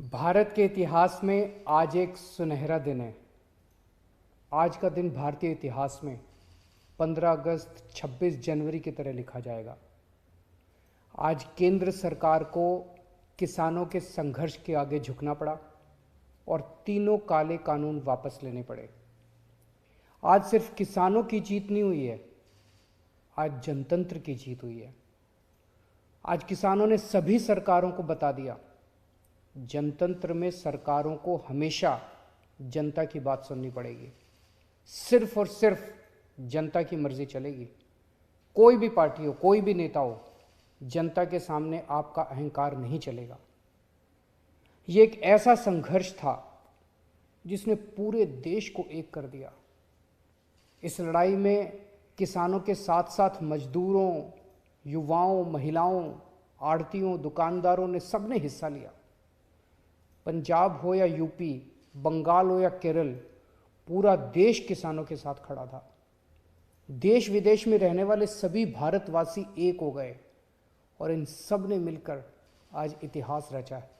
भारत के इतिहास में आज एक सुनहरा दिन है। आज का दिन भारतीय इतिहास में 15 अगस्त 26 जनवरी की तरह लिखा जाएगा। आज केंद्र सरकार को किसानों के संघर्ष के आगे झुकना पड़ा और तीनों काले कानून वापस लेने पड़े। आज सिर्फ किसानों की जीत नहीं हुई है, आज जनतंत्र की जीत हुई है। आज किसानों ने सभी सरकारों को बता दिया, जनतंत्र में सरकारों को हमेशा जनता की बात सुननी पड़ेगी। सिर्फ और सिर्फ जनता की मर्जी चलेगी। कोई भी पार्टी हो, कोई भी नेता हो, जनता के सामने आपका अहंकार नहीं चलेगा। ये एक ऐसा संघर्ष था जिसने पूरे देश को एक कर दिया। इस लड़ाई में किसानों के साथ साथ मजदूरों, युवाओं, महिलाओं, आड़तियों, दुकानदारों ने सबने हिस्सा लिया। पंजाब हो या यूपी, बंगाल हो या केरल, पूरा देश किसानों के साथ खड़ा था। देश विदेश में रहने वाले सभी भारतवासी एक हो गए और इन सब ने मिलकर आज इतिहास रचा है।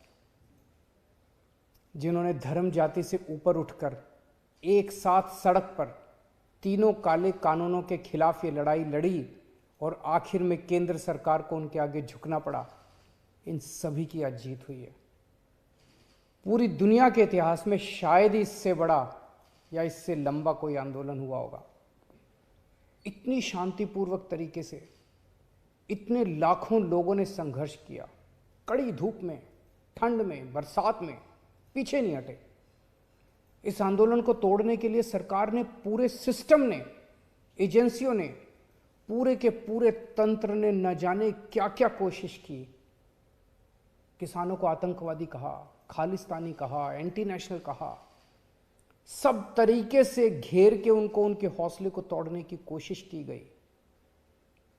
जिन्होंने धर्म जाति से ऊपर उठकर एक साथ सड़क पर तीनों काले कानूनों के खिलाफ ये लड़ाई लड़ी और आखिर में केंद्र सरकार को उनके आगे झुकना पड़ा, इन सभी की आज जीत हुई है। पूरी दुनिया के इतिहास में शायद ही इससे बड़ा या इससे लंबा कोई आंदोलन हुआ होगा। इतनी शांतिपूर्वक तरीके से इतने लाखों लोगों ने संघर्ष किया, कड़ी धूप में, ठंड में, बरसात में, पीछे नहीं हटे। इस आंदोलन को तोड़ने के लिए सरकार ने, पूरे सिस्टम ने, एजेंसियों ने, पूरे के पूरे तंत्र ने न जाने क्या क्या कोशिश की। किसानों को आतंकवादी कहा, खालिस्तानी कहा, एंटी नेशनल कहा, सब तरीके से घेर के उनको, उनके हौसले को तोड़ने की कोशिश की गई।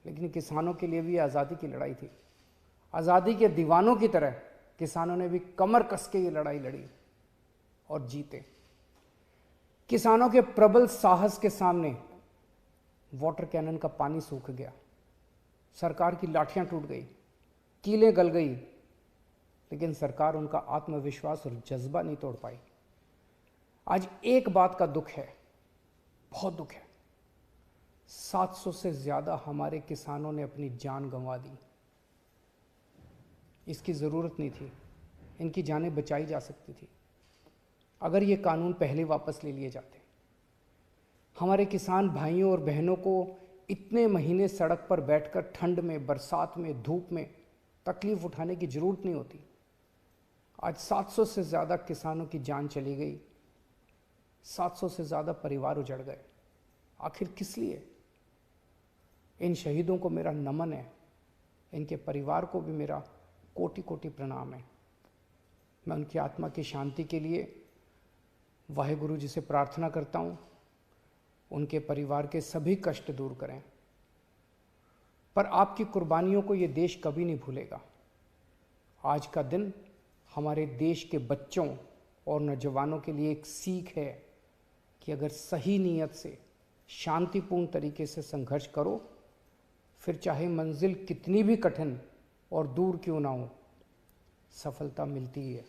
लेकिन किसानों के लिए भी आज़ादी की लड़ाई थी। आज़ादी के दीवानों की तरह किसानों ने भी कमर कस के ये लड़ाई लड़ी और जीते। किसानों के प्रबल साहस के सामने वाटर कैनन का पानी सूख गया, सरकार की लाठियां टूट गई, कीलें गल गई, लेकिन सरकार उनका आत्मविश्वास और जज्बा नहीं तोड़ पाई। आज एक बात का दुख है, बहुत दुख है, 700 से ज्यादा हमारे किसानों ने अपनी जान गंवा दी। इसकी ज़रूरत नहीं थी, इनकी जानें बचाई जा सकती थी अगर ये कानून पहले वापस ले लिए जाते। हमारे किसान भाइयों और बहनों को इतने महीने सड़क पर बैठकर ठंड में, बरसात में, धूप में तकलीफ उठाने की ज़रूरत नहीं होती। आज 700 से ज़्यादा किसानों की जान चली गई, 700 से ज़्यादा परिवार उजड़ गए। आखिर किस लिए? इन शहीदों को मेरा नमन है, इनके परिवार को भी मेरा कोटि कोटि प्रणाम है। मैं उनकी आत्मा की शांति के लिए वाहेगुरु जी से प्रार्थना करता हूँ, उनके परिवार के सभी कष्ट दूर करें। पर आपकी कुर्बानियों को ये देश कभी नहीं भूलेगा। आज का दिन हमारे देश के बच्चों और नौजवानों के लिए एक सीख है कि अगर सही नीयत से शांतिपूर्ण तरीके से संघर्ष करो, फिर चाहे मंजिल कितनी भी कठिन और दूर क्यों ना हो, सफलता मिलती ही है।